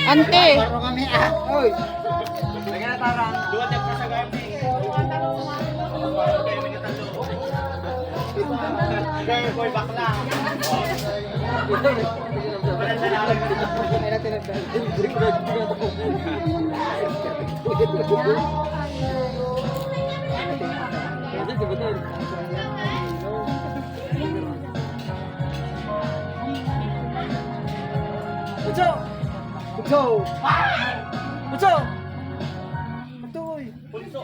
Ante. Baro kami Oy. Lagyan na tarang. Duwa tag sa gami. Girl, boy, bakla. Pucho! Pucho! Pucho! Atoy! Pulso.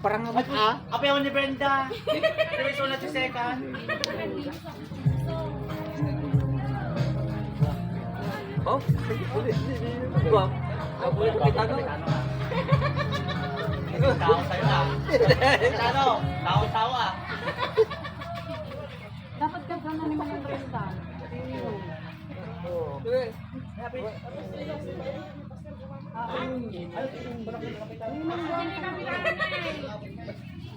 Parang Apa yawan ni Brenda? Terus ulit si second. Oh? Wag. Boleh kita ko. Tao sa'yo ah. Ano? Tao ah. Dapat ka gano'n ni mga Brenda.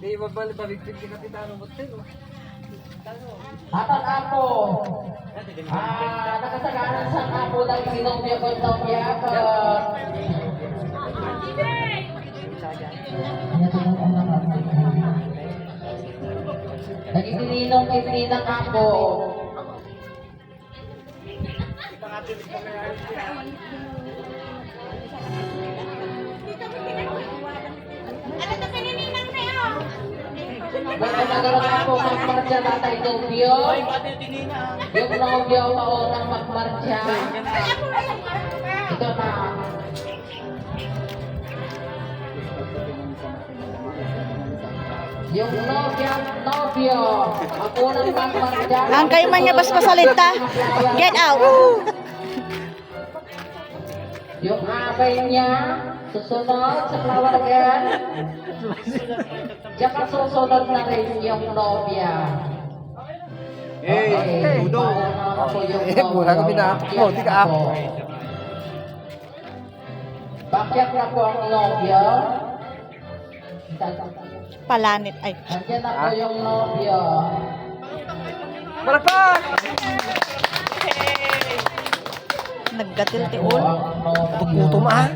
Di balik di Kapitano Motel. Atat ako. Nakasagaran sa ako ng Sinobia Contopia. Nagitininong kitinang ako. Ano to pinininang sa'yo? Nagkagaroon ako magmarcha tatay Nobio. Ay, pati yung tinina. Yung Nobio paorang magmarcha. Ito na. Yung Nobio, ako nang magmarcha. Ang kayo man niya basta salita. Get out. Yung abay niya, susunod sa flower girl. Tsaka susunod na rin yung nobya. Udo. Mura kami na ako. Di ka ako. Bakyak na po ang nobya. Palanit ay. Nandiyan na po yung nobya. Malakpak! Naggatil-tiol. Pagkutom ah.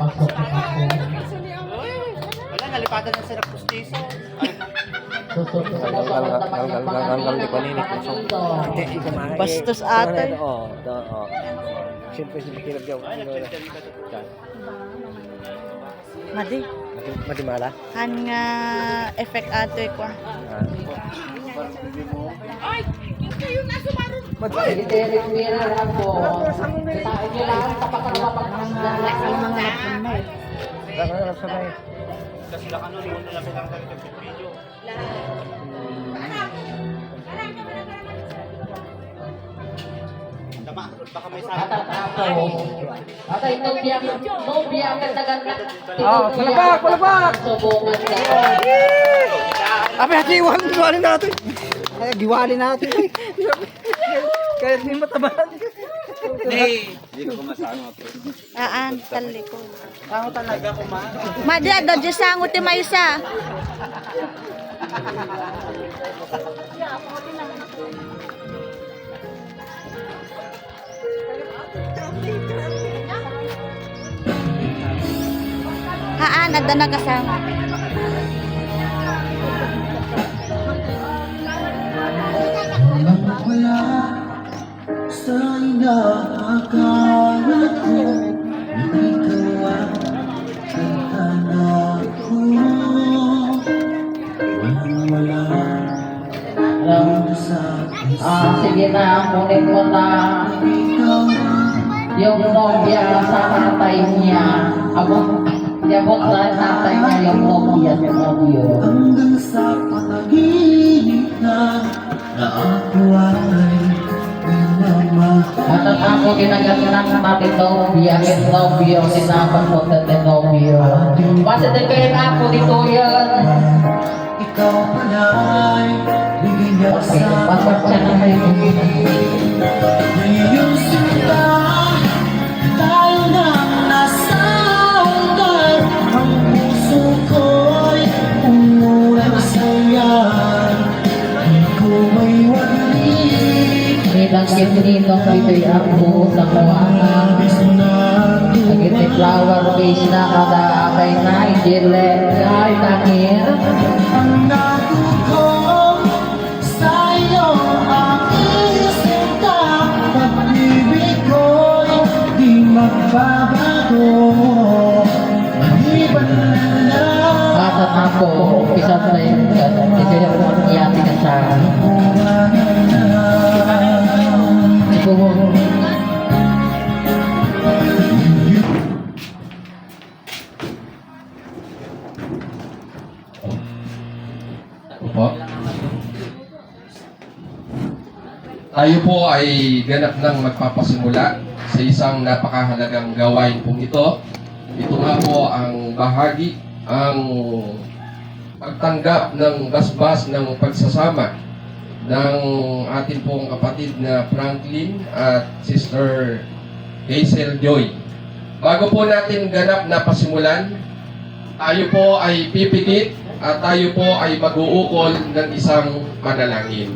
Wala, nalipatan ng sirap pustiso. Bastos ate. Oo. Siyempre si Bikirag daw. Madi. Madimala. Han nga effect ato ko. Iterik mira lang po. Kitain nyo lang sa pagkakapagkakasya. Kasi sila ano, liwan na lang lang talaga yung video. Tama, baka may sabi. Tapos, atay nobya ang katagan na. Palabak! Subukan ka. Abi, giwalin natin. Ay, giwalin natin. Kaya hindi matabahan. Hindi ko masama po. Tali ko. Ako talaga kumain. Madya, dodge sangot ti Maysa. Ada na kasama. Wala sa inaakala ko, ikaw ang anak ko. Wala Sige na, kunin mo na yung nobya sa tatay niya. Yabot na tatay niya yung nobya sa nobyo. hanggang sa panaginip na ako ay At ako ginagawa ng natin nobya, yung nobyo, sinapan mo natin nobyo. Kasi din kayo na ako dito yan. ikaw pala'y bigyan Okay, sa pasok siya na kayo. ngayong simula. Tayo nang nasa undang, ang puso ko'y umulang saya. Di ko may walik Nilang kitinong ito'y ako sa kawangan. na Nagitin flower base na kada abay na ijile ay takir. Ang natutunan sa'yo aking sinta, pag-ibig ko'y di magbabago. Maliban na At ako, pisat na yun, kasi yung iyati ka sa siguro. Po. Tayo po ay ganap ng magpapasimula sa isang napakahalagang gawain pong ito. Ito nga po ang bahagi, ang pagtanggap ng basbas ng pagsasama ng ating pong kapatid na Franklin at Sister Hazel Joy. Bago po natin ganap na pasimulan, tayo po ay pipikit at tayo po ay mag-uukol ng isang panalangin.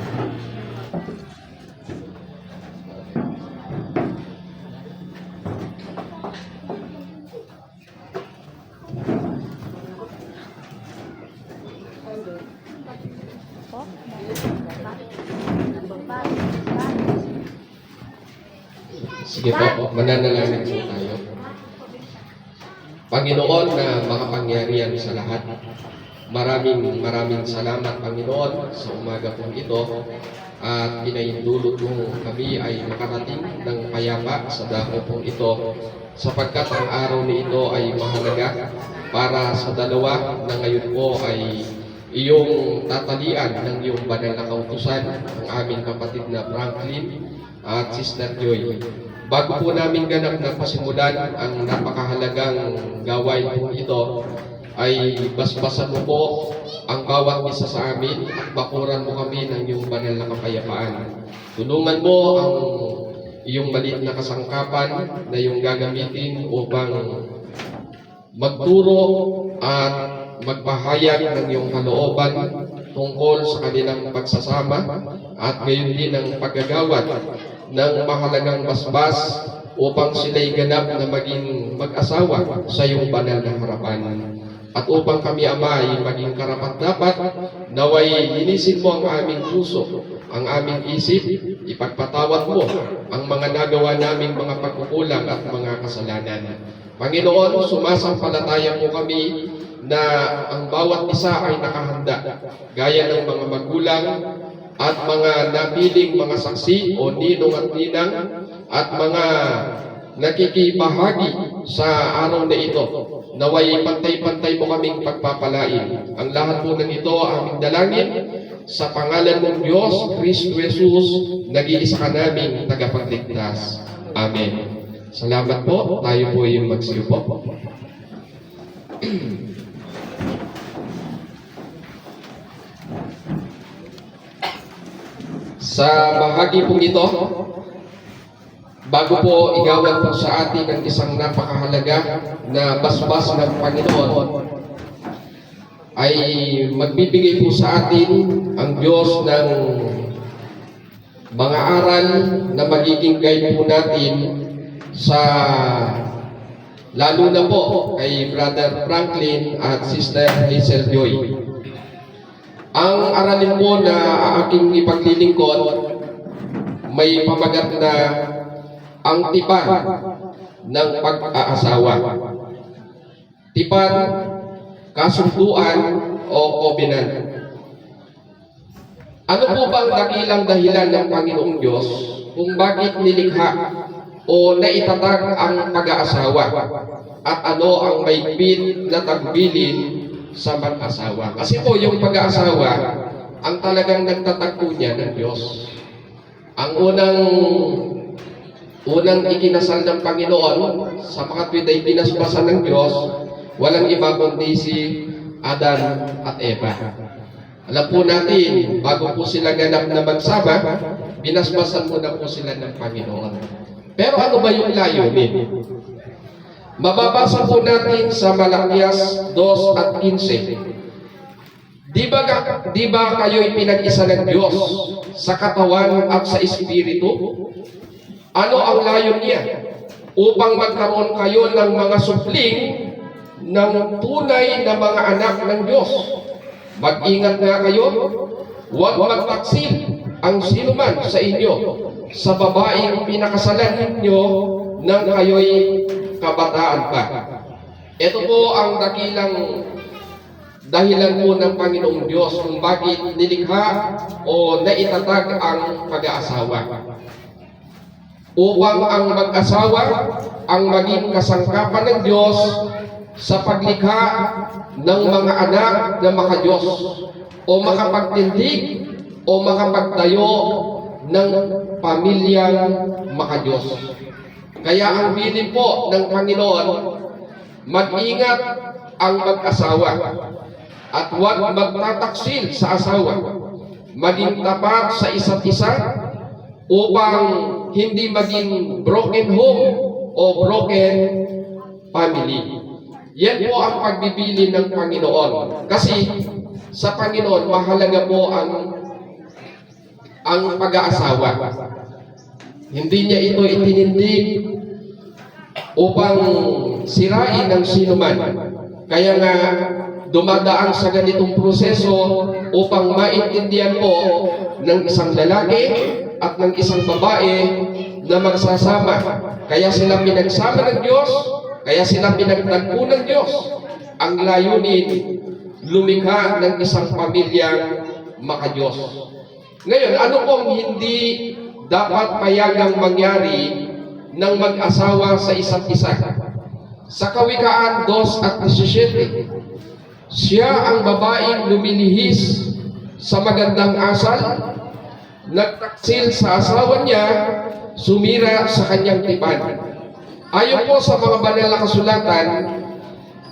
Sige po, mananalangin po tayo. Panginoon na makapangyarihan sa lahat, maraming salamat Panginoon sa umaga pong ito at pinaindulot mo kami ay makarating ng payapa sa dako pong ito sapagkat ang araw na ito ay mahalaga para sa dalawa na ngayon po ay iyong tatalian ng iyong banal na kautusan, ang aming kapatid na Franklin at Sister Joy. Bago po namin ganap na pasimulan ang napakahalagang gawain po ito, ay basbasan mo po ang bawat isa sa amin at bakuran mo kami ng iyong banal na kapayapaan. Tulungan mo ang iyong maliit na kasangkapan na iyong gagamitin upang magturo at magpahayag ng iyong kalooban tungkol sa kanilang pagsasama at gayon din ang paggagawad ng mahalagang basbas upang sila'y ganap na maging mag-asawa sa iyong banal na harapan. At upang kami, Ama, ay maging karapat-dapat, naway linisin mo ang aming puso, ang aming isip, ipagpatawad mo ang mga nagawa naming mga pagkukulang at mga kasalanan. Panginoon, sumasampalataya mo kami na ang bawat isa ay nakahanda, gaya ng mga magulang at mga napiling mga saksi o ninong at ninang at mga nakikibahagi sa araw na ito. Naway pantay-pantay mo kaming pagpapalain. Ang lahat po ng ito aming dalangin sa pangalan ng Diyos, Kristo Jesus, nag-iisa ka naming tagapagligtas. Amen. Salamat po. Tayo po yung magsiupo. Sa bahagi po ito, bago po igawad po sa atin ang isang napakahalaga na basbas ng Panginoon, ay magbibigay po sa atin ang Diyos ng mga aral na magiging guide po natin sa lalo na po kay Brother Franklin at Sister Hazel Joy. Ang aralin po na aking ipaglilingkod may pamagat na ang tipan ng pag-aasawa. Tipan, kasunduan o covenant. Ano po ba ang dakilang dahilan ng Panginoong Diyos kung bakit nilikha o naitatag ang pag-aasawa? At ano ang maigpit na tagbilin sa mag-asawa? Kasi po yung pag-aasawa, ang talagang nagtatagpo niya ng Diyos. Ang unang ikinasal ng Panginoon sa pakatwid ay binasbasan ng Diyos, walang iba kundi si Adan at Eva. Alam po natin, bago po sila ganap na magsama, binasbasan muna po sila ng Panginoon. Pero ano ba yung layunin? Mababasa po natin sa Malakias 2:15. Di ba kayo'y pinag-isa ng Diyos sa katawan at sa espiritu? Ano ang layon niya? upang magkaroon kayo ng mga supling ng tunay na mga anak ng Diyos. Mag-ingat nga kayo, huwag magtaksil ang sinuman sa inyo sa babaeng pinakasalan ninyo nang kayo'y kabataan pa. Ito po ang dakilang dahilan po ng Panginoong Diyos kung bakit nilikha o naitatag ang pag-aasawa. Upang ang mag-asawa ang maging kasangkapan ng Diyos sa paglikha ng mga anak na makadiyos o makapagtindig o makapagtayo ng pamilyang makadiyos. Kaya ang bilin po ng Panginoon, mag-ingat ang mag-asawa at huwag magtataksil sa asawa. Maging tapat sa isa't isa upang hindi maging broken home o broken family. Yan po ang pagbibili ng Panginoon. Kasi sa Panginoon, mahalaga po ang pag-aasawa. Hindi niya ito itinindig upang sirain ng sinuman. Kaya nga, dumadaan sa ganitong proseso upang maintindihan po ng isang lalaki at ng isang babae na magsasama. Kaya sila pinagsama ng Diyos, kaya sila pinagtagpo ng Diyos. Ang layunin, lumikha ng isang pamilyang makadiyos. Ngayon, ano pong hindi dapat payagang mangyari ng mag-asawa sa isa't isa? Sa Kawikaan 2:17, siya ang babaeng lumilihis sa magandang asal, nagtaksil sa asawa niya, sumira sa kanyang tipan. Ayon po sa mga banal na kasulatan,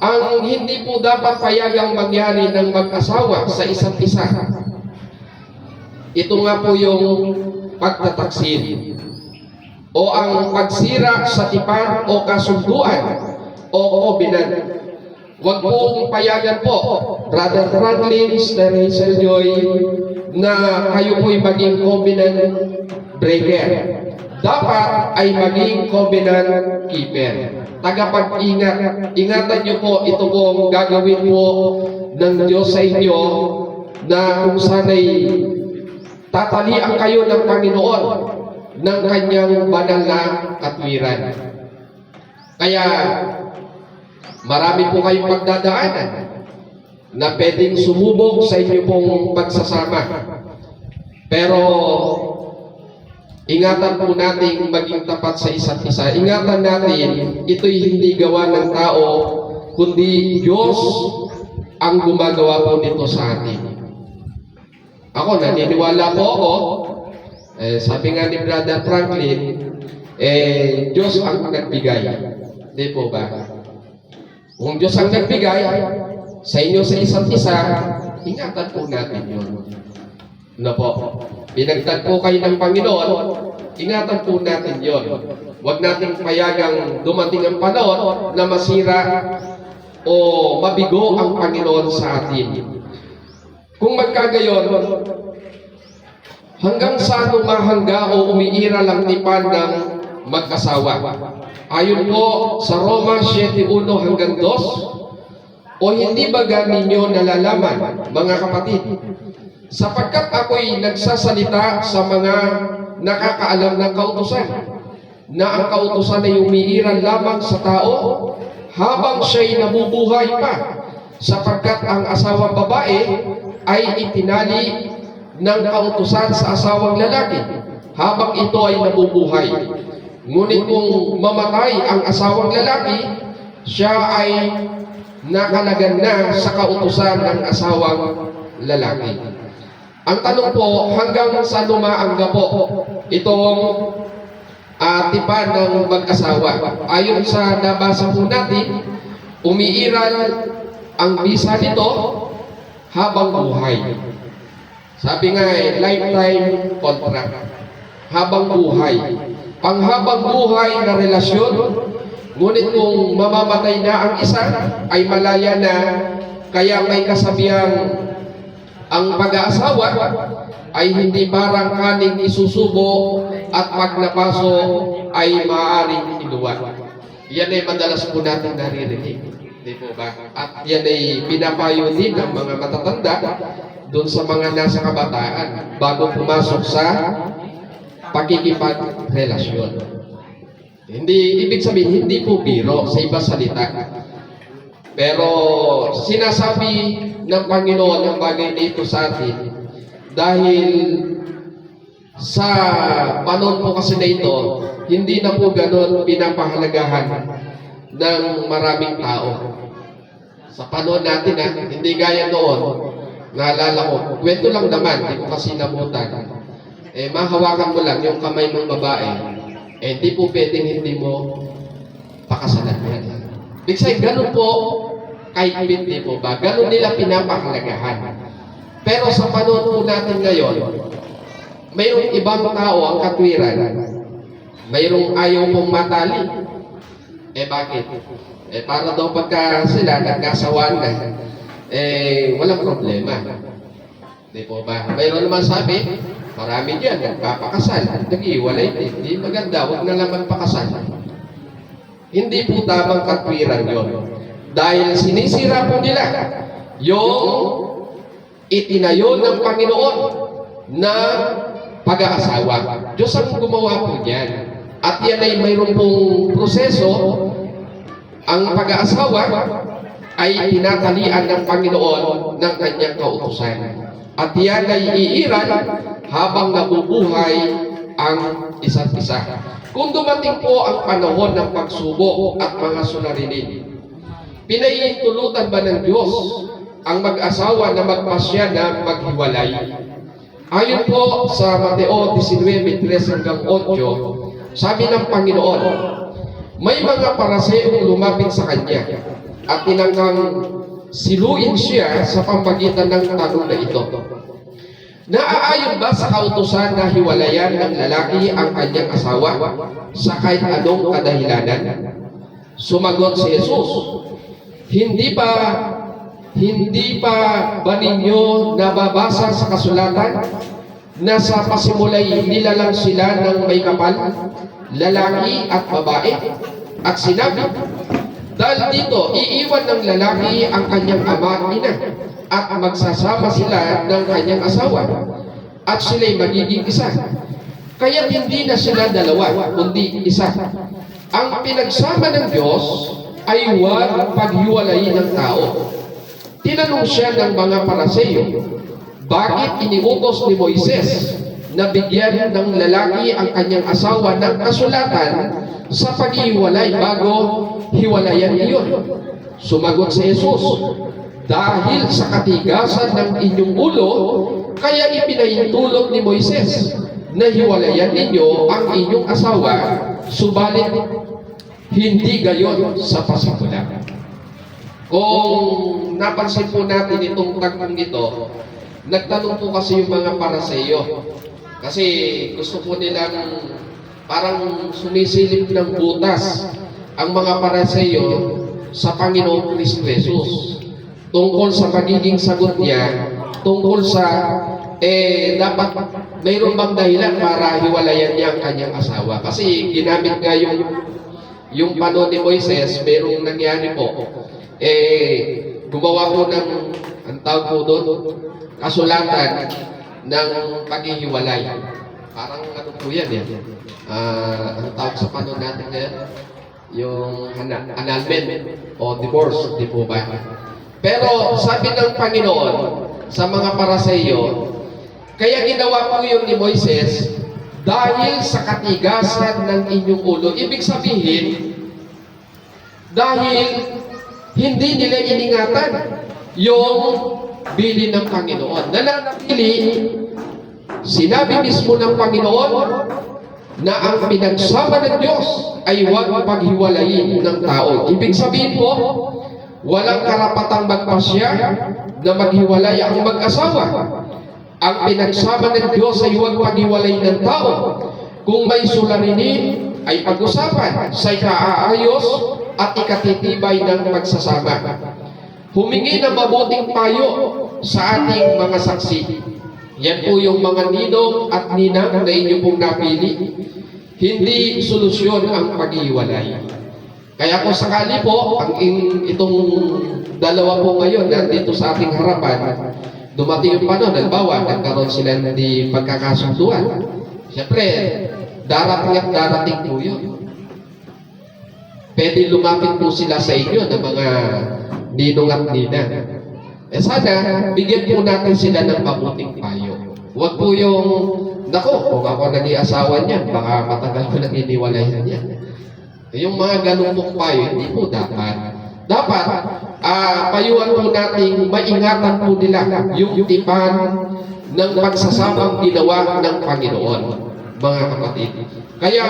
ang hindi po dapat payagang mangyari ng mag-asawa sa isa't isa. Ito nga po yung pagtataksil o ang pagsira sa tipan o kasunduan o covenant. Huwag pong payagan po, Brother Franklin, Sister Hazel Joy, na kayo po'y maging covenant breaker. Dapat ay maging covenant keeper. Tagapag-ingat. Ingatan niyo po, ito po gagawin po ng Diyos sa inyo na kung sana'y tatalian kayo ng Panginoon ng kanyang banal na katwiran. Kaya marami po kayong pagdadaanan na pwedeng sumubok sa inyo pong pagsasama. Pero ingatan po natin maging tapat sa isa't isa. Ingatan natin, ito'y hindi gawa ng tao, kundi Diyos ang gumagawa po nito sa atin. Ako, naniniwala po ako, sabi nga ni Brother Franklin, Diyos ang nagbigay. Hindi po ba? Kung Diyos ang nagbigay sa inyo sa isa't isa, ingatan po natin yun. Ano po? Pinagtagpo kayo ng Panginoon, ingatan po natin yun. Huwag nating payagang dumating ang panahon na masira o mabigo ang Panginoon sa atin. Kung magkagayon, hanggang sa lumahangga o umiira lang tipan ng mag-asawa. Ayon po sa Roma 7:1 hanggang 2, o hindi ba ninyo nalalaman, mga kapatid, sapagkat ako'y nagsasalita sa mga nakakaalam ng kautusan, na ang kautusan ay umiiral lamang sa tao habang siya'y nabubuhay pa, sapagkat ang asawang babae ay itinali ng kautusan sa asawang lalaki habang ito ay nabubuhay. Ngunit kung mamatay ang asawang lalaki, siya ay nakalagan na sa kautusan ng asawang lalaki. Ang tanong po, hanggang sa lumaangga po itong tipan ng mag-asawa. Ayon sa nabasa po natin, umiiral ang bisa nito habang buhay. Sabi nga lifetime contract. Habang buhay. Panghabang buhay na relasyon, ngunit kung mamamatay na ang isa, ay malaya na, kaya may kasabihang ang pag-aasawa ay hindi parang kaning isusubo at pag napasok ay maaaring iluwa. Yan ay madalas po natin naririnig. Di po ba? At yan ay pinapayo din ng mga matatanda doon sa mga nasa kabataan bago pumasok sa pakikipagrelasyon. Hindi, ibig sabihin, hindi po biro sa ibang salita. Pero sinasabi ng Panginoon ang bagay na ito sa atin dahil sa panahon po kasi na ito, hindi na po ganun pinapahalagahan ng maraming tao. Sa panahon natin hindi gaya noon, naalala ko, kwento lang naman, hindi ko kasi nabutan. Mahawakan mo lang yung kamay ng babae, hindi po pwedeng hindi mo pakasalan yan. Ibig sabihin, ganun po, kahit hindi po ba, ganun nila pinapahalagahan. Pero sa panahon po natin ngayon, mayroong ibang tao ang katwiran. Mayroong ayaw pong matali. Bakit? Para daw pagka sila nagkasawaan na, walang problema. Di po ba? Mayroon naman sabi, marami diyan nagpapakasal, nag-iwalay din. Hindi maganda, huwag na naman pakasal. Hindi po tamang katwiran yon. Dahil sinisira po nila yung itinayo ng Panginoon na pag-aasawa. Diyos ang gumawa po niyan. At yan ay mayroon pong proseso. Ang pag-aasawa ay tinatalian ng Panginoon ng kanyang kautusan. At yan ay iiral habang nabubuhay ang isa't isa. Kung dumating po ang panahon ng pagsubok at mga suliranin, pinahihintulutan ba ng Diyos ang mag-asawa na magpasya na maghiwalay? Ayon po sa Mateo 19:3-8, sabi ng Panginoon, may mga Paraseong lumapit sa kanya at tinangkang siluin siya sa pamamagitan ng tanong na ito. Naaayon ba sa kautusan na hiwalayan ng lalaki ang kanyang asawa sa kahit anong kadahilanan? Sumagot si Jesus, Hindi pa ba ninyo nababasa sa kasulatan na sa pasimulay nilalang sila ng may kapal, lalaki at babae? At sinabi, dahil dito, iiwan ng lalaki ang kanyang ama at ina at magsasama sila ng kanyang asawa at sila'y magiging isa. Kaya hindi na sila dalawa, kundi isa. Ang pinagsama ng Diyos ay huwag paghiwalayin ng tao. Tinanong siya ng mga Pariseo, bakit iniutos ni Moises na bigyan ng lalaki ang kanyang asawa ng kasulatan sa paghiwalay bago hiwalayan iyon? Sumagot si Jesus, dahil sa katigasan ng inyong ulo, kaya ipinahintulot ni Moises na hiwalayan ninyo ang inyong asawa, subalit hindi gayon sa pasimula. Kung napansin po natin itong tagang ito, nagtanong po kasi yung mga Pariseo. Kasi gusto po nilang parang sumisilip ng butas ang mga Pariseo sa Panginoong Kristo Jesus. Tungkol sa pagiging sagot niya, tungkol sa dapat mayroon bang dahilan para hiwalayan niya ang kanyang asawa. Kasi ginamit nga yung panahon ni Moises, mayroong nangyari po. Gumawa po ng, ang tawag po doon, kasulatan ng paghihiwalay. Parang ano po yan ang tawag sa panahon natin ngayon, yung annulment o divorce, di po ba? Pero sabi ng Panginoon sa mga Pariseo, kaya ginawa po yun ni Moises dahil sa katigasan ng inyong ulo. Ibig sabihin, dahil hindi nila iningatan yung bilin ng Panginoon. Nananatili, sinabi mismo ng Panginoon na ang pinagsama ng Diyos ay huwag paghiwalayin ng tao. Ibig sabihin po, walang karapatang magpasya na maghiwalay ang mag-asawa. Ang pinagsama ng Diyos ay huwag paghiwalayin ng tao. Kung may suliranin, ay pag-usapan sa ikaayos at ikatitibay ng pagsasama. Humingi ng mabuting payo sa ating mga saksi. Yan po yung mga ninong at ninang na inyo pong napili. hindi solusyon ang paghiwalay. Kaya kung sakali po, itong dalawa po ngayon nandito sa ating harapan, dumating yung panahon, halimbawa, nagkaroon sila ng di pagkakasunduan. Siyempre, darating at darating po yun. Pwede lumapit po sila sa inyo ng mga ninong at ninang. Sana, bigyan po natin sila ng mabuting payo. Huwag po yung, nako, kung ako naging asawa niyan, baka matagal ko nang iniwalayan niyan. Yung mga ganun pong payo, hindi po dapat. Dapat, payuhan po natin, maingatan po nila yung tipan ng pagsasabang ginawa ng Panginoon, mga kapatid. Kaya,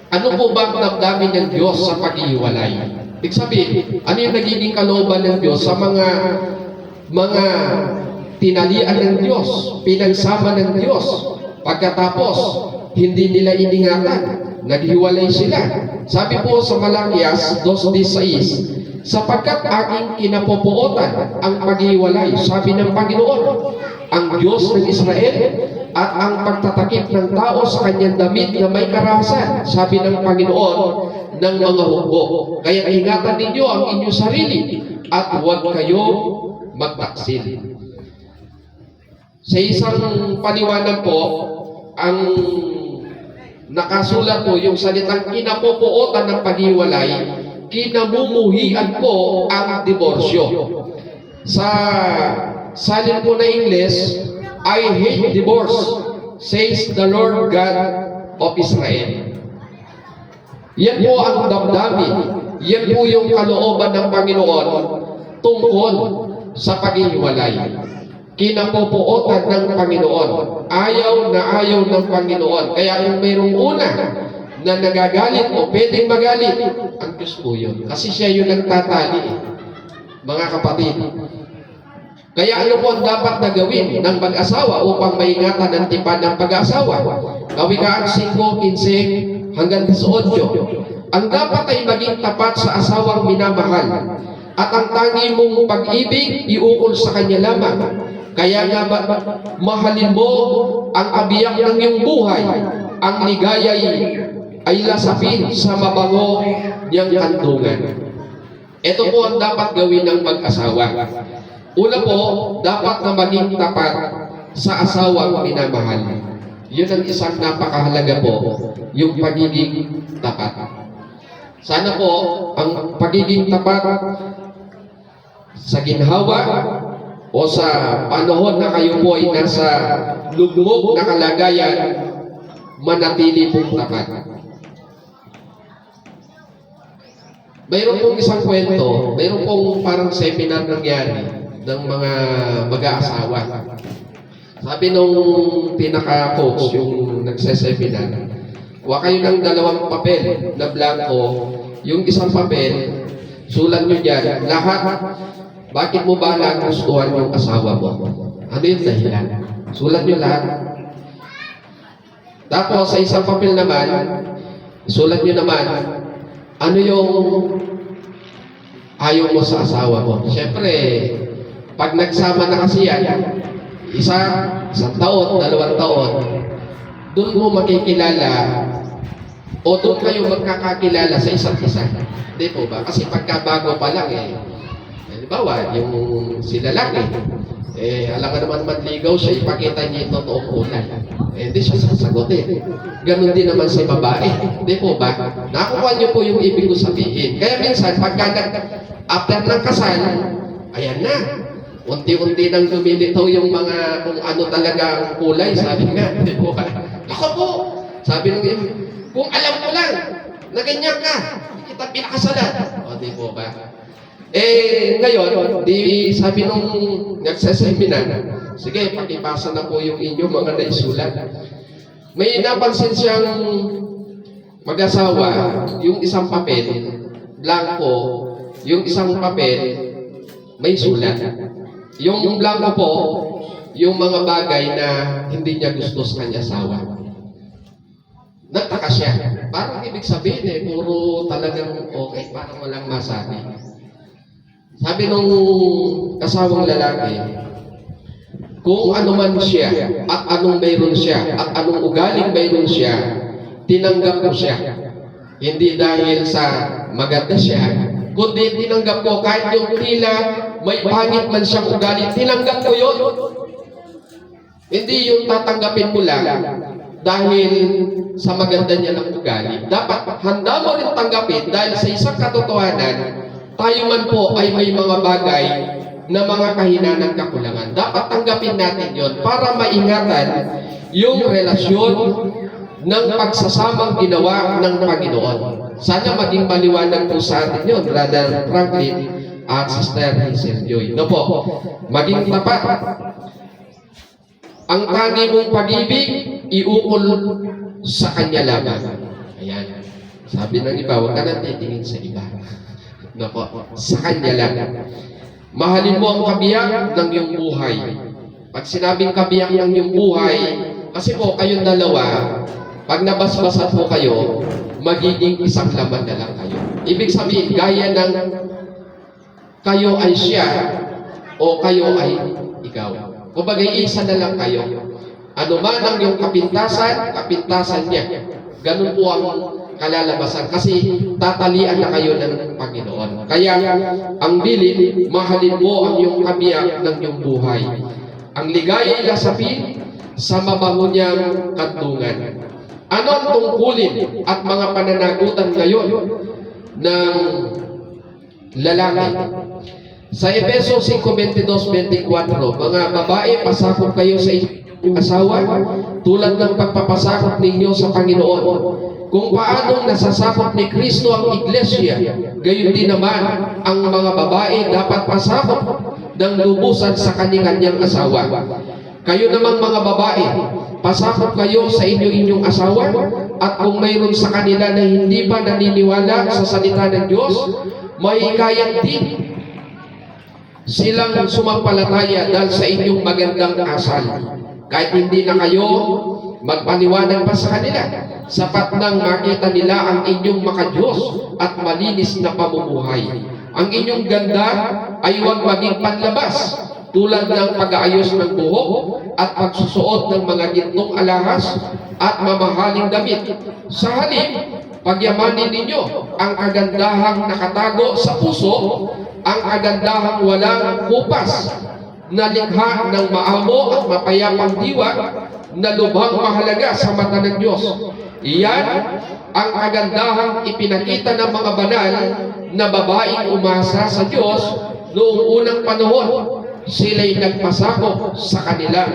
ano po ba ang damdamin ng Diyos sa pag-iwalay? Ibig sabihin, ano yung nagiging kalooban ng Diyos sa mga tinalian ng Diyos, pinagsama ng Diyos, pagkatapos, hindi nila iningatan, naghiwalay sila. Sabi po sa Malakias 2:16, sapagkat aking kinapupuotan ang paghiwalay, sabi ng Panginoon, ang Diyos ng Israel, at ang pagtatakip ng tao sa kanyang damit na may karahasan, sabi ng Panginoon ng mga hukbo. Kaya ingatan ninyo ang inyong sarili at huwag kayo magtaksil. Sa isang paliwanag po, ang nakasulat po yung salitang kinapupuotan ng paghiwalay, kinamumuhian po ang diborsyo. Sa salin po na English, I hate divorce, says the Lord God of Israel. Yan po ang damdamin. Yan po yung kalooban ng Panginoon tungkol sa paghihiwalay. Kinapupuotan ng Panginoon. Ayaw na ayaw ng Panginoon. Kaya kung mayroong una na nagagalit o pwedeng magalit, ang Diyos po yun. Kasi siya yung nagtatali, mga kapatid. Kaya ano po ang dapat na gawin ng mag-asawa upang maingatan ang tipan ng pag-asawa? Kawikaan 5:15 hanggang 18. Ang dapat ay maging tapat sa asawang minamahal, at ang tangi mong pag-ibig iukol sa kanya lamang. Kaya nga mahalin mo ang kabiyak ng iyong buhay, ang ligaya ay lasapin sa mabango niyang kandungan. Ito po ang dapat gawin ng mag-asawa. Una po, dapat na maging tapat sa asawang minamahal. Yun ang isang napakahalaga po, yung pagiging tapat. Sana po, ang pagiging tapat sa ginhawa o sa panahon na kayo po ay nasa lugmok na kalagayan, manatili pong tapat. Mayroon pong isang kwento, mayroon pong parang seminar nangyari ng mga mag-aasawa. Sabi nung pinaka-coach, yung nagseseminar, huwag kayo ng dalawang papel na blanco. Yung isang papel, sulat nyo dyan, lahat, bakit mo ba nagustuhan yung asawa mo? Ano yung dahilan? Sulat nyo lahat. Tapos sa isang papel naman, sulat nyo naman, ano yung ayaw mo sa asawa mo? Siyempre, pag nagsama na kasi yan, isang taon, 2 taon, doon mo makikilala o doon kayo magkakakilala sa isa't isa. Hindi po ba? Kasi pagkabago pa lang halimbawa, yung si lalaki, alam ka naman manligaw siya, ipakita niya yung totoong kulay. Hindi siya sasagutin. Ganon din naman sa babae. Hindi po ba? Nakuha niyo po yung ibig ko sabihin. Kaya minsan, after ng kasal, ayan na, unti-unti nang lumilitaw yung mga kung ano talaga ang kulay, sabi nga, di po ba? Ako po, sabi nung kung alam ko lang, na ganyan ka, kita pinakasalan. O, di po ba? Ngayon, sabi nung nagseseminar, sige, pakipasa na po yung inyo mga naisulat. May napansin siyang mag-asawa, yung isang papel, blanco, yung isang papel, may sulat. Yung blanco po, yung mga bagay na hindi niya gusto sa kanya asawa. Nagtaka siya. Parang ibig sabihin puro talagang okay, parang walang masabi. Sabi nung kasawang lalaki, kung ano man siya, at anong mayroon siya, at anong ugaling mayroon siya, tinanggap ko siya. Hindi dahil sa maganda siya, kundi tinanggap ko kahit yung tila may pangit man siyang ugali, tinanggap ko yun. Hindi yung tatanggapin mo lang dahil sa maganda niya ng ugali. Dapat handa mo rin tanggapin dahil sa isang katotohanan, tayo man po ay may mga bagay na mga kahinanang kakulangan. Dapat tanggapin natin yon para maingatan yung relasyon ng pagsasamang ginawa ng Panginoon. Sana maging maliwanag po sa atin yun, Brother Franklin at Sister Hazel Joy. No po, maging tapat. Ang tangi mong pag-ibig, iukol sa Kanya lamang. Ayan. Sabi ng iba, huwag ka nang titingin sa iba. No po, sa Kanya lang. Mahalin mo ang kabiyak ng iyong buhay. Pag sinabing kabiyak ng iyong buhay, kasi po kayong dalawa, pag nabasbasan po kayo, magiging isang laman na lang kayo. Ibig sabihin, gaya ng kayo ay siya o kayo ay ikaw. Kumbaga, isa na lang kayo. Ano man ang iyong kapintasan, kapintasan niya. Ganun po ang kalalabasan. Kasi tatalian na kayo ng Panginoon. Kaya, ang bilin, mahalin mo ang iyong kabiyak ng iyong buhay. Ang ligaya ilasapin sa mabango niyang kandungan. Ano ang tungkulin at mga pananagutan ngayon ng lalaki? Sa Efeso 5:22-24, mga babae, pasakop kayo sa inyong asawa tulad ng pagpapasakop ninyo sa Panginoon. Kung paanong nasasakop ni Kristo ang iglesia, gayon din naman ang mga babae dapat pasakop ng lubusan sa kanyang asawa. Kayo namang mga babae, pasakop kayo sa inyong asawa, at kung mayroon sa kanila na hindi pa naniniwala sa salita ng Diyos, mahikayat din silang sumampalataya dahil sa inyong magandang asal. Kahit hindi na kayo magpaliwanag pa sa kanila, sapat nang makita nila ang inyong makadiyos at malinis na pamumuhay. Ang inyong ganda ay huwag maging panlabas, tulad ng pag-aayos ng buhok at pagsusuot ng mga gintong alahas at mamahaling damit. Sa halip, pagyamanin ninyo ang kagandahang nakatago sa puso, ang kagandahang walang kupas, na likha ng maamo at mapayapang diwa, na lubhang mahalaga sa mata ng Diyos. Iyan ang kagandahang ipinakita ng mga banal na babaeng umasa sa Diyos noong unang panahon. Sila'y nagpasakop sa kanila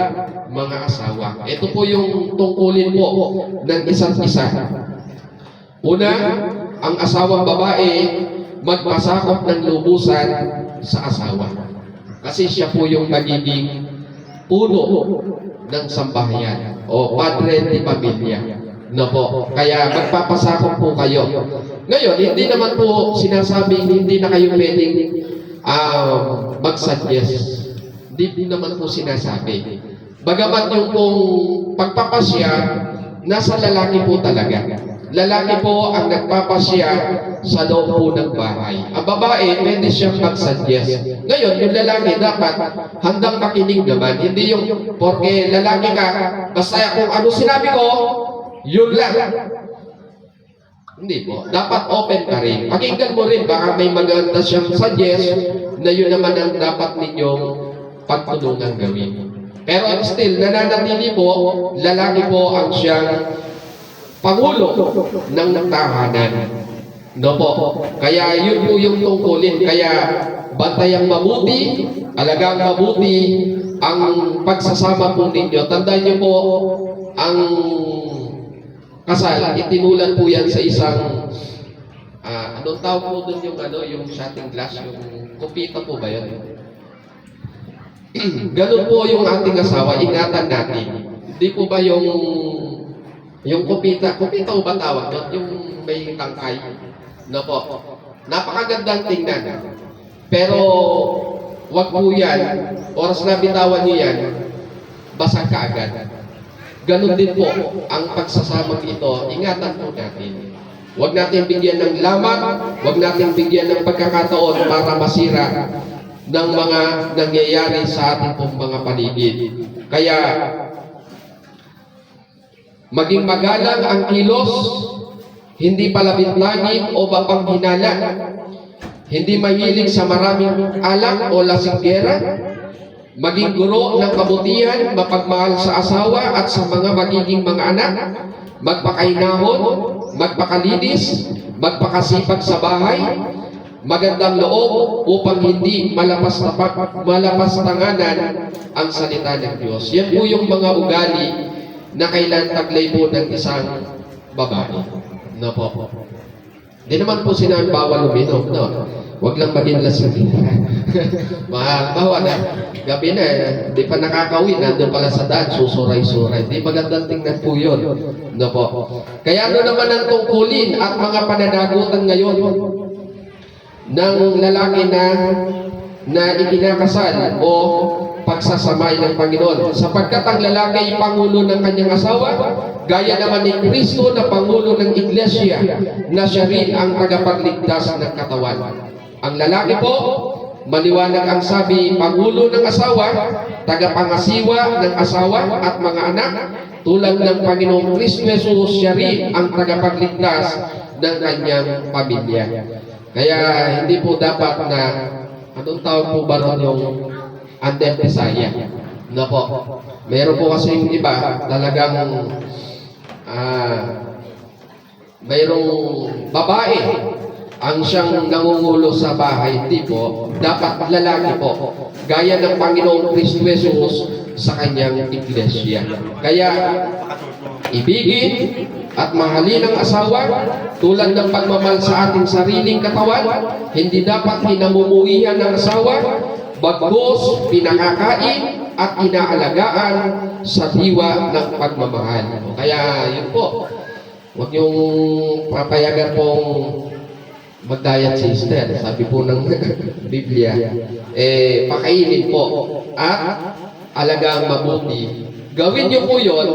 mga asawa. Ito po yung tungkulin po ng isa't isa. Una, ang asawang babae magpasakop ng lubusan sa asawa. Kasi siya po yung magiging puno ng sambahayan o padre di pamilya. No po. Kaya magpapasakop po kayo. Ngayon, hindi naman po sinasabing hindi na kayo pwedeng mag-suggest. Hindi naman po sinasabi. Bagamat yung pong pagpapasya, nasa lalaki po talaga. Lalaki po ang nagpapasya sa loob po ng bahay. Ang babae, pwede siyang mag-suggest. Ngayon, yung lalaki dapat handang makinig naman. Hindi yung, porque lalaki ka, basta kung ano sinabi ko, yun lang. Hindi po. Dapat open ka rin. Pakinggan mo rin, baka may maganda siyang suggest na yun naman ang dapat ninyong pagtulungan gawin. Pero still, nananatili po, lalaki po ang siyang pangulo ng tahanan. No po. Kaya yun po yung tungkulin. Kaya bantayang mabuti, alagang mabuti ang pagsasama po ninyo. Tandaan niyo po, ang kasal, itinulan po yan sa isang anong tawag po doon yung yung shotting glass, yung kupita po ba yun? Ganun po yung ating asawa, ingatan natin. Hindi po ba yung kupita po ba tawag doon? Yung may tangkay? No po. Napakagandang tingnan. Pero wag po yan, oras na bitawan nyo yan, basag ka agad. Ganun din po ang pagsasamang ito, ingatan po natin. Huwag natin bigyan ng lamang, huwag natin bigyan ng pagkakataon para masira ng mga nangyayari sa ating pong mga paligid. Kaya, maging magalang ang kilos, hindi palabintangin o mapanghinala, hindi mahilig sa maraming alak o lasinggera, maging guro ng kabutihan, mapagmahal sa asawa at sa mga magiging mga anak, magpakainahon, magpakalinis, magpakasipag sa bahay, magandang loob upang hindi malapastanganan ang salita ng Diyos. Yan po yung mga ugali na kailan taglay po ng isang babae. No po. Di naman po sinabi bawal uminom, no? Huwag lang maging lasing. Bawa na, gabi na, di pa nakakawin, nandun pala sa daan, susuray-suray. Di magandang tingnan po yun. No po. Kaya ano naman ang tungkulin at mga pananagutan ngayon ng lalaki na ikinakasal o pagsasamay ng Panginoon. Sapagkat ang lalaki ay pangulo ng kanyang asawa, gaya naman ni Kristo na pangulo ng iglesia, na siya rin ang tagapagligtas ng katawan. Ang lalaki po, maliwanag ang sabi, pangulo ng asawa, tagapangasiwa ng asawa at mga anak, tulad ng Panginoong Kristo Jesus, siya rin ang tagapagligtas ng kanyang pamilya. Kaya hindi po dapat na, anong tawag po ba ron yung under Messiah? Na po. Meron po kasi yung iba, talagang mayroong babae ang siyang nangungulo sa bahay. Hindi po. Dapat lalaki po. Gaya ng Panginoong Kristo Jesus sa kanyang iglesia. Kaya, ibigin at mahalin ang asawa tulad ng pagmamahal sa ating sariling katawan. Hindi dapat hinamumuhian ng asawa, bagkus pinakakain at inaalagaan sa diwa ng pagmamahal. Kaya yun po, huwag yung papayagan pong mag-diet sister, sabi po ng Biblia, pakainin po at alagang mabuti. Gawin niyo po yun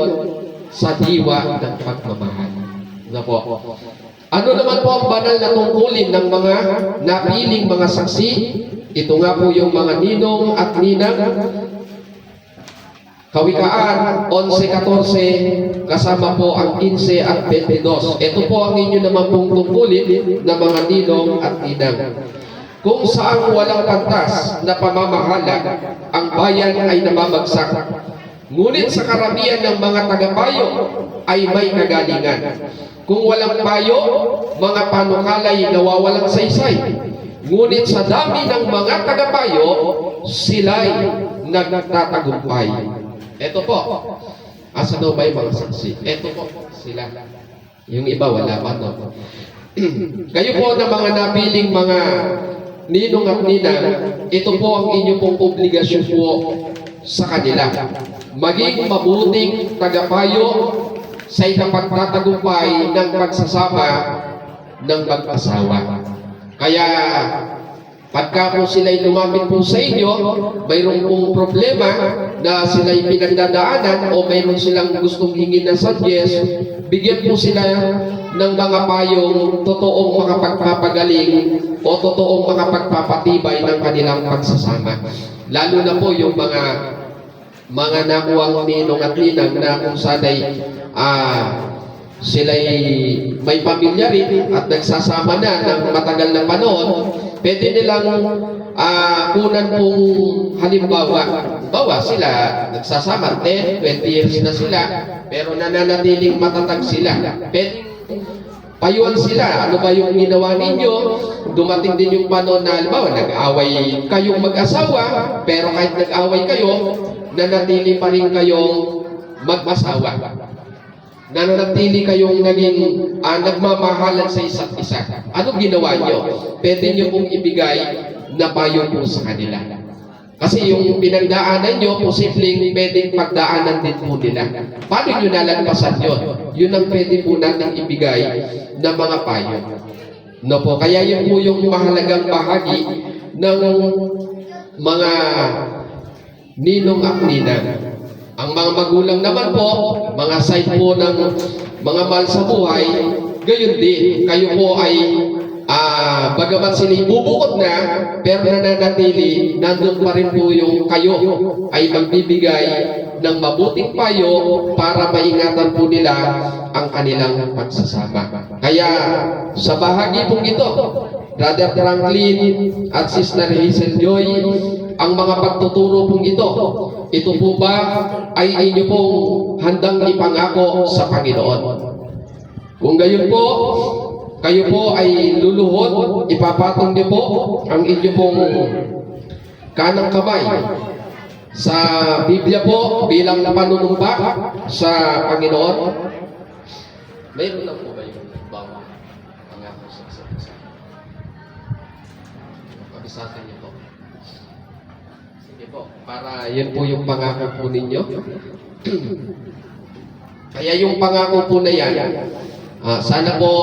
sa diwa ng pagmamahal. Na po. Ano naman po ang banal na tungkulin ng mga napiling mga saksi? Ito nga po yung mga ninong at ninang. Kawikaan 11:14 kasama po ang 15 at 22. Ito po ang inyo naman pong tungkulin ng mga ninong at ninang. Kung saan walang pantas na pamamahala, ang bayan ay namamagsak. Ngunit sa karamihan ng mga tagapayo ay may kagalingan. Kung walang payo, mga panukalay nawawalang saysay. Ngunit sa dami ng mga tagapayo, sila'y nagtatagumpay. Ito po. Asa daw ba yung mga saksi? Ito po, sila. Yung iba wala pa, no? Kayo po na mga napiling mga ninong at ninang, ito po ang inyong pong obligasyon po sa kanila. Maging mabuting tagapayo sa ikapagtatagumpay ng pagsasama ng mag-asawa. Kaya, pagka po sila'y lumapit po sa inyo, mayroon pong problema na sila'y pinagdadaanan o mayroon silang gustong hingin na suggest, bigyan po sila ng mga payong totoong makapagpapagaling o totoong makapagpapatibay ng kanilang pagsasama. Lalo na po yung mga nakuwang ninong at ninang na kung sana'y sila'y may pamilya rin at nagsasama na ng matagal na panahon, pwede nilang kunan pong halimbawa. Bawa sila, nagsasama 10, 20 years na sila, pero nananatiling matatag sila. Pwede payuan sila. Ano ba yung ginawa ninyo? Dumating din yung panahon na, halimbawa, nag-away kayong mag-asawa, pero kahit nag-away kayo, nanatili pa rin kayong mag-asawa. Nanatili kayong naging nagmamahalan sa isa't isa. Ano ginawa nyo? Pwede nyo pong ibigay na payo po sa kanila. Kasi yung pinagdaanan nyo, posibleng pwedeng pagdaanan din po nila. Paano nyo nalagpasan yun? Yun ang pwede po natin ibigay na mga payo. No po, kaya yun po yung mahalagang bahagi ng mga ninong at ninang. Ang mga magulang naman po, mga side po ng mga mahal sa buhay, gayon din, kayo po ay bagamat sila bubukod na, pero nananatili, nandun pa rin po yung kayo ay magbibigay ng mabuting payo para maingatan po nila ang kanilang pagsasama. Kaya sa bahagi pong ito, Brother Franklin at Sister Hazel Joy, ang mga pagtuturo pong ito po ba ay inyo pong handang ipangako sa Panginoon? Kung gayon po, kayo po ay luluhod, ipapatong niyo po ang inyo pong kanang kamay sa Biblia po bilang panunumpa sa Panginoon. Mayroon lang po ba yung bawang pangako sa isa't isa? Kabisatin niyo po. Sige po, para yan po yung pangako po ninyo. Kaya yung pangako po na yan, sana po,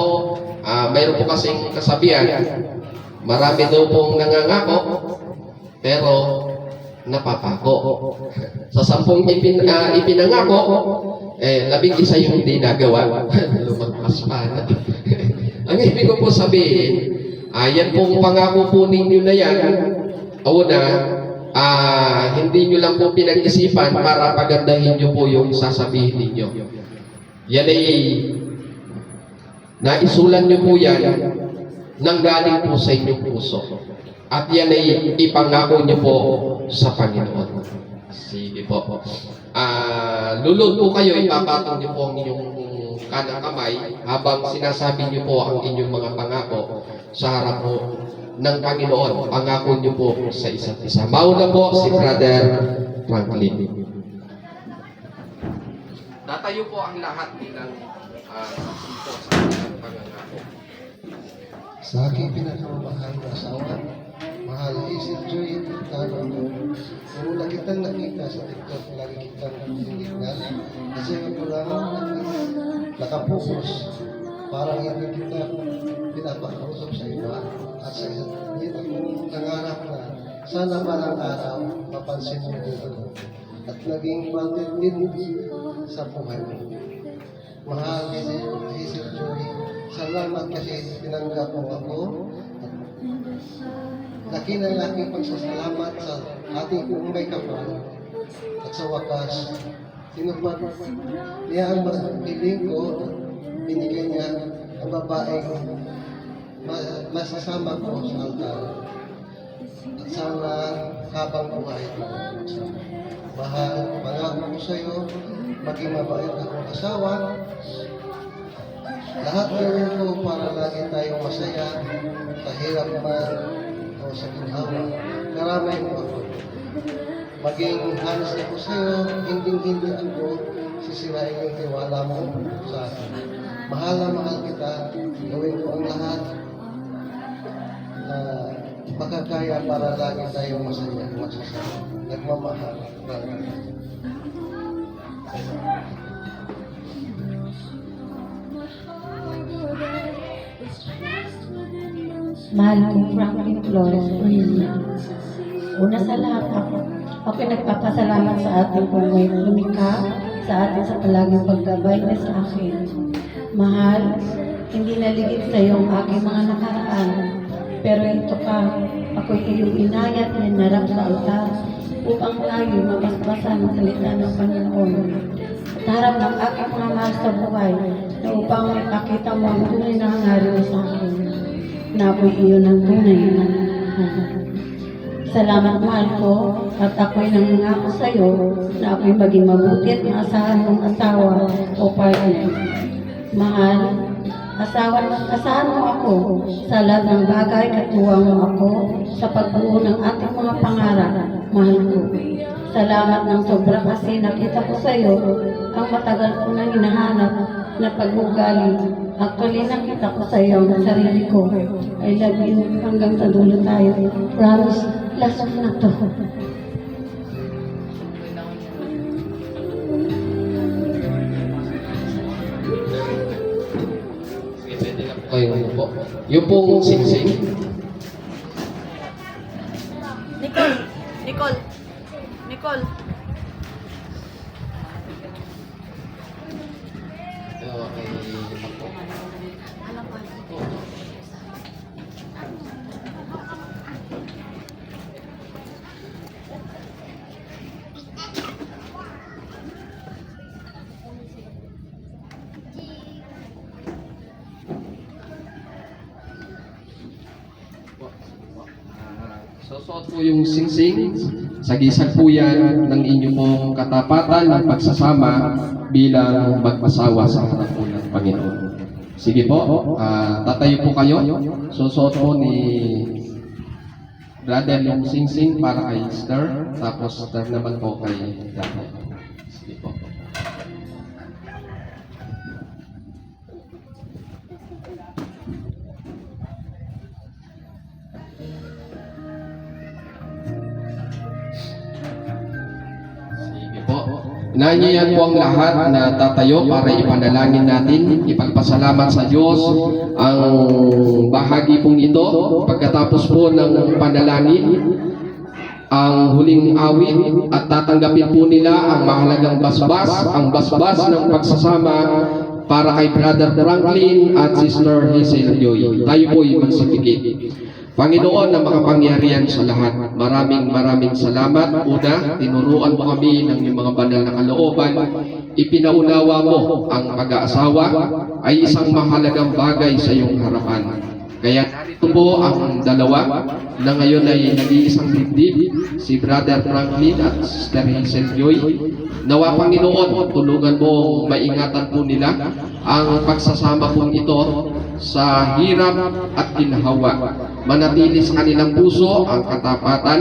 mayroon po kasing kasabihan, marami daw pong nangangako, pero napapako. Sa 10 ipinangako, 11 yung hindi nagawa. Lumagpas pa na. Ang ibig ko po sabihin, yan pong pangako po ninyo na yan, una, hindi nyo lang po pinag-isipan para pagandahin nyo po yung sasabihin ninyo. Yan ay naisulan nyo po yan nanggaling po sa inyong puso. At yan ay ipangako nyo po sa Panginoon. Sige po. Lulod po kayo, ipapatong nyo po ang inyong kanang kamay habang sinasabi nyo po ang inyong mga pangako sa harap po ng Panginoon. Pangako nyo po sa isa't isa. Mauna po si Brother Franklin. Tatayo po ang lahat bilang po sa kanilang pangangako. Sa aking pinakamamahal na asawa, mahal Hazel Joy, talo ko. Mula kitang nakita sa TikTok, lagi kitang tinignan. Kasi ako lang nakapokus. Parang hindi kita pinapakausap sa iba. At sa isa't dito kong nangarap na sana malang araw mapansin mo dito. At naging wanted din sa buhay mo. Mahal Hazel Joy, salamat kasi tinanggap mo ako. Laki na laki pagsasalamat sa ating kong may kapal. At sa wakas, tinupad niya ang hiling ko at binigay niya ang babaeng masasama ko sa altar. At sana habang buhay ko. Mahal, pangako ko sa iyo, maging mabait akong asawa. Lahat gawin ko para lagi tayong masaya, kahirap man o sa ginhawa. Karamay mo ako. Maging honest ako sa iyo, hindi ako sisirain yung tiwala mo sa akin. Mahal na mahal kita, gawin ko ang lahat na makakaya para lagi tayong masaya, masasaya. Nagmamahal. Mahal ko, Franklin Flores, una sa lahat ako'y nagpapasalamat sa ating kung may lumikha sa atin sa palaging paggabay na sa akin. Mahal, hindi naligid sa iyo ang aking mga nakaraan, pero ito ka, ako'y iyong inayat na narap sa altar upang tayo mabasbasan ang salita ng Panginoon. At harap ng aking mga mahal sa buhay na upang ipakita mo ang tunay na hangarin mo sa akin, na ako'y iyon ang tunay na hangarin. Salamat mahal ko at ako'y nangangako sa iyo na ako'y maging mabuti at maasahan mong asawa o partner. Mahal, asahan mo ako sa lahat ng bagay, katuwang mo ako sa pagbuo ng ating mga pangarap, mahal ko. Salamat ng sobra kasi nakita ko sa iyo ang matagal ko nang hinahanap na pag-ugali. Actually, nakita ko sa iyo ang sarili ko. I love you hanggang sa dulo tayo. Promise, last na to. Pwede na po kayo po. Yung pong singsing. Nicole. Okay. Susuot po yung singsing, sagisag po yan ng inyong pong katapatan ng pagsasama bilang magpasawa sa harap po ng Panginoon. Sige po, tatayo po kayo. Susuot po ni brother yung singsing para kay sister, tapos sister naman po kay brother. Sige po. Sige po. Nanyayan po ang lahat na tatayo para ipanalangin natin, ipagpasalamat sa Diyos ang bahagi pong ito. Pagkatapos po ng panalangin, ang huling awit at tatanggapin po nila ang mahalagang basbas, ang basbas ng pagsasama para kay Brother Franklin at Sister Hazel Joy. Tayo po ay magsipikit. Panginoon na makapangyarihan sa lahat, maraming salamat. Una, tinuruan mo kami ng iyong mga banal na kalooban. Ipinaunawa mo ang pag-aasawa ay isang mahalagang bagay sa iyong harapan. Kaya narito po ang dalawa na ngayon ay nag-iisang dibdib, si Brother Franklin at Sister Hazel Joy. Nawa Panginoon, tulungan mo maingatan po nila ang pagsasama pong ito sa hirap at ginhawa. Manatili sa kanilang puso ang katapatan,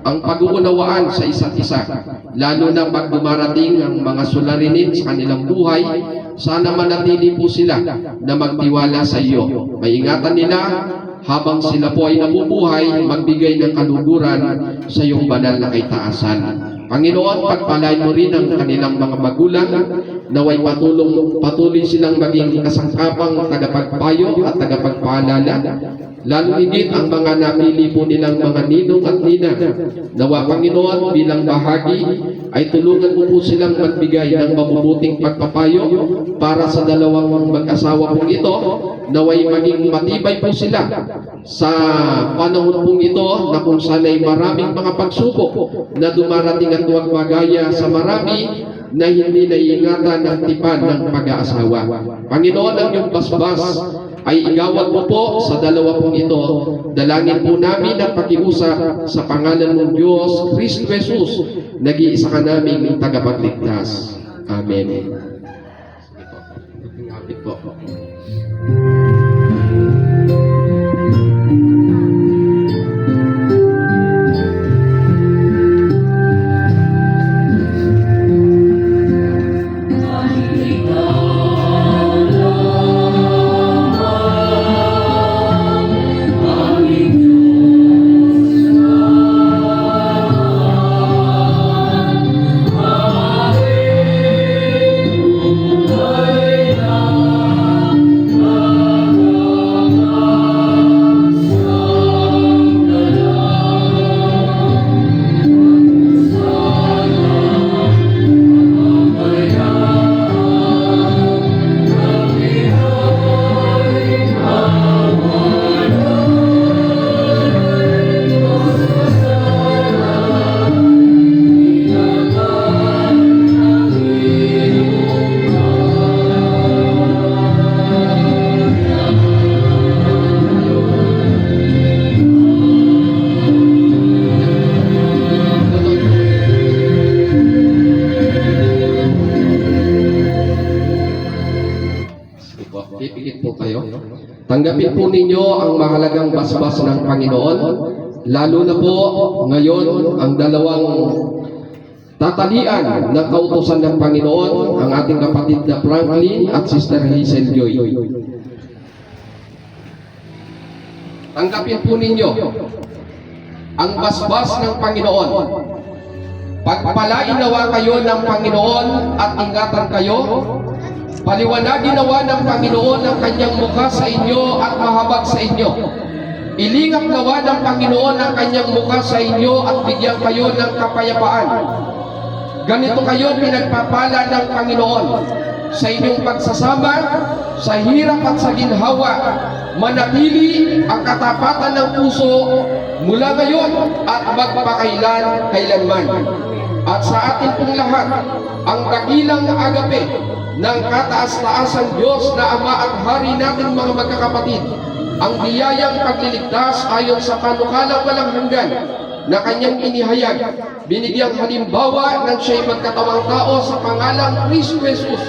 ang pag-uunawaan sa isa't isa. Lalo na pag dumarating ang mga suliranin sa kanilang buhay, sana manatili po sila na magtiwala sa iyo. Maingatan nila habang sila po ay nabubuhay, magbigay ng kaluguran sa iyong banal na kaitaasan. Panginoon, pagpalain mo rin ang kanilang mga magulang, naway patuloy silang maging kasangkapang tagapagpayo at tagapagpaalala. Lalo higit ang mga napili po nilang mga ninong at nina. Nawa Panginoon, bilang bahagi, ay tulungan mo po silang magbigay ng mabubuting pagpapayo para sa dalawang mag-asawa pong ito, naway maging matibay po sila sa panahon pong ito na kung sana'y maraming mga pagsubok na dumarating at huwag magaya sa marami na hindi naiingatan ng tipan ng pag-aasawa. Panginoon, ang iyong basbas ay igawad mo po sa dalawa pong ito. Dalangin po namin ang pakiusap sa pangalan ng Diyos, Kristo Jesus, nag-iisa ka naming tagapagligtas. Amen. Sige po. Pipikit po kayo. Tanggapin po ninyo ang mahalagang basbas ng Panginoon. Lalo na po ngayon ang dalawang tatalian ng kautusan ng Panginoon, ang ating kapatid na Franklin at Sister Hazel Joy. Tanggapin po ninyo ang basbas ng Panginoon. Pagpalain nawa kayo ng Panginoon at ingatan kayo. Paliwanagin nawa ng Panginoon ang kanyang mukha sa inyo at mahabag sa inyo. Ilingap nawa ng Panginoon ang kanyang mukha sa inyo at bigyan kayo ng kapayapaan. Ganito kayo pinagpapala ng Panginoon sa inyong pagsasama, sa hirap at sa ginhawa. Manatili ang katapatan ng puso mula ngayon at magpakailanman. At sa atin pong lahat, ang dakilang agape ng kataas-taasang Diyos na Ama at Hari natin mga magkakapatid, ang biyayang pagliligtas ayon sa panukalang walang hanggan na kanyang inihayag, binigyang halimbawa ng siya'y magkatawang tao sa pangalang Kristo Jesus,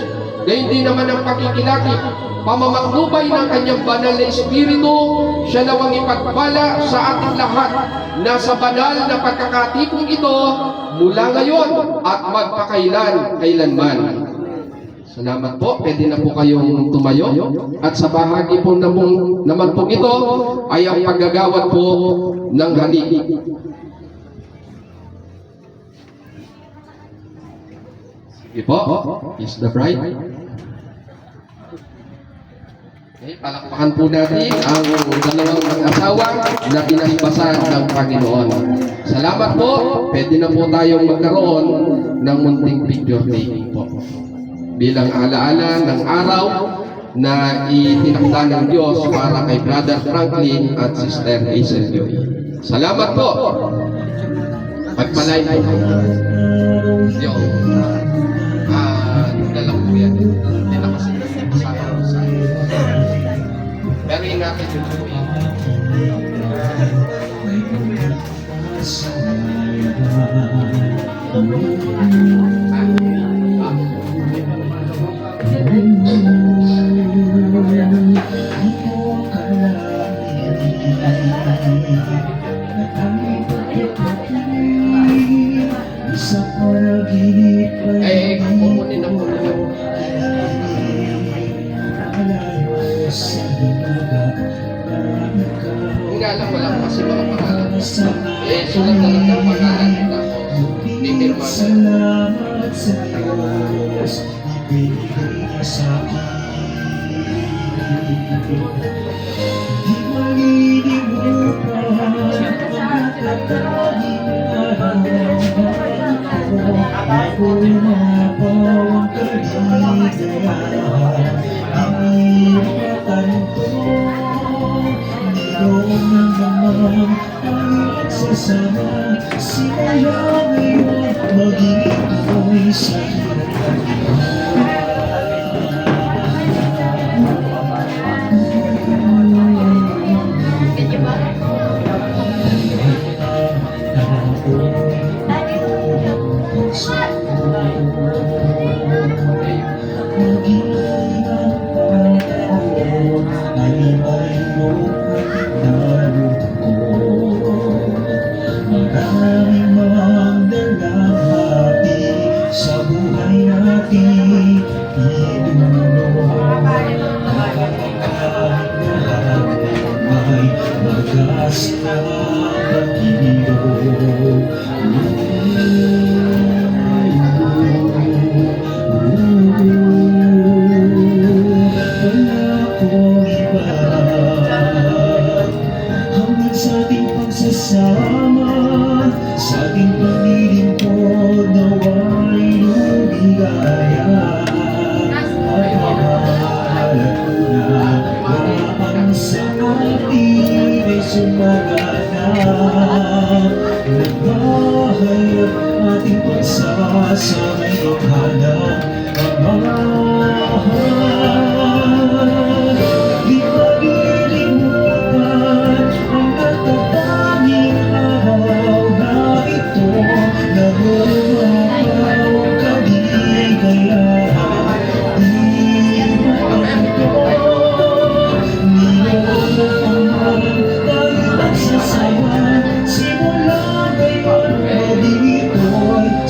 na hindi naman ang pakikilakip, pamamaknubay ng kanyang banal na Espiritu, siya nawang ipagpala sa ating lahat na sa banal na pagkakatipong ito mula ngayon at magpakailan-kailanman. Salamat po. Pwede na po kayong tumayo. At sa bahagi po naman po ito ay ang paggagawad po ng halik. Sige po. Is the bride. Okay, palakpakan po natin ang dalawang mag-asawa na pinaspasan ng Panginoon. Salamat po. Pwede na po tayong magkaroon ng munting picture taking po. Bilang alaala ng araw na itinakda ng Diyos para kay Brother Franklin at Sister Hazel Joy. Salamat po. Pagpalay po. Yo. Dala po yan. Hindi na kasi kasama ko sa pero ingatan yun po yan. Kukunin na po nila. Kung nga lang wala kasi mga pangalan. Sulat na lang ang pangalan. Tapos, pipirma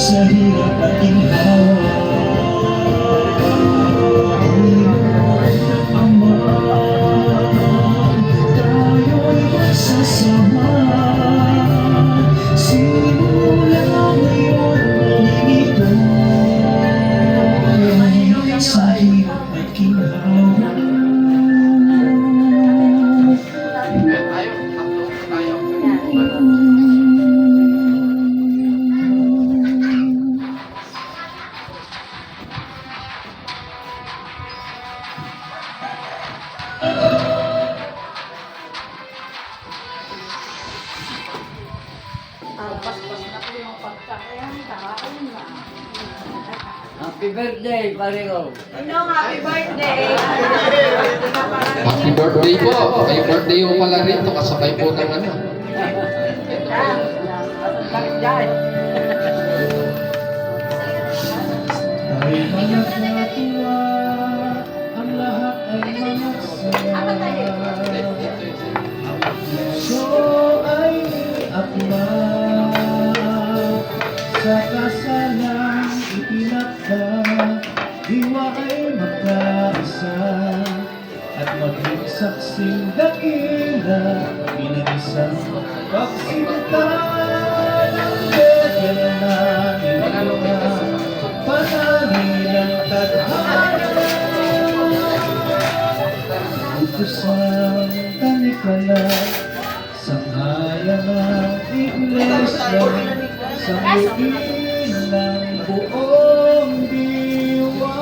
Sa hirap at ginhawa Happy birthday, pareho. Happy birthday po. May birthday po pala rito. Kasabay po ng ano. Ay mga katuwa, ang lahat ay mga saya. Ang puso ay akma sa kasalang itinakda. Diwa ay magkaisa at maging saksing dakila. Pinagisang pagsinta ng bigyan na iluha. Panahin ang tadhana. Utusang tanikala, sanghayan ng iglesia, sambuin ng buong diwa.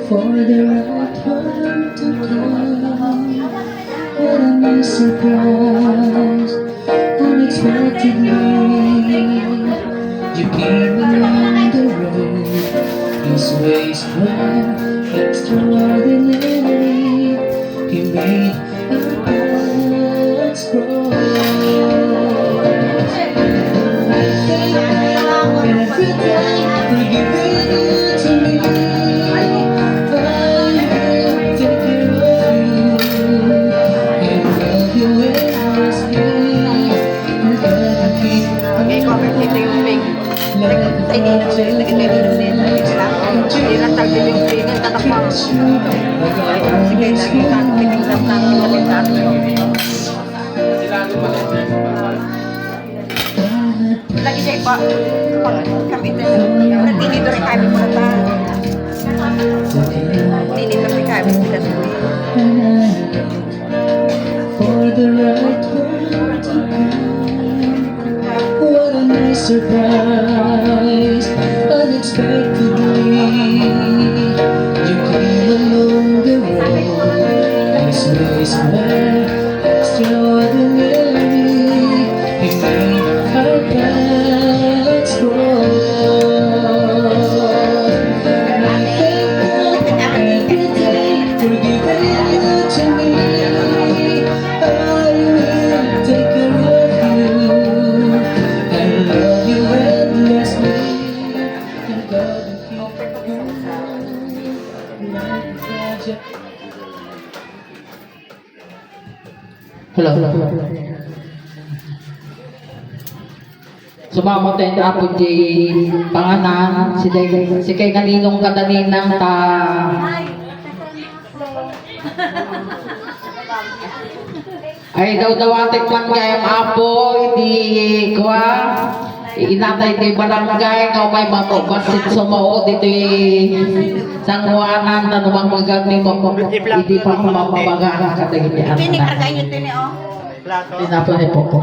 For the right time to come, what a nice surprise, unexpectedly. You came along the road, His ways were extraordinary. He made our paths cross. Every day, for giving it to me. Lagi saya pak, kami itu berarti di dari kami mata, ini dari kami sudah sembuh. For the right one to come, what a nice surprise, unexpectedly. You came along the road, His ways were extraordinary. He made our paths cross. And I thank God every day for giving you to me. I will take care of you and love you endlessly. And God will keep you like a project. Hello. Sumama tayo na po di panganan, si kay kaninong kadaninang ta. Ay daw atik man kayang apo, hindi kuha. Inatay di barangay, kau may mapabasit sumao dito San Juanan, tanumang magagni mo po, hindi pa mapabaga ka Ini harganya ini oh. Tinapon po po.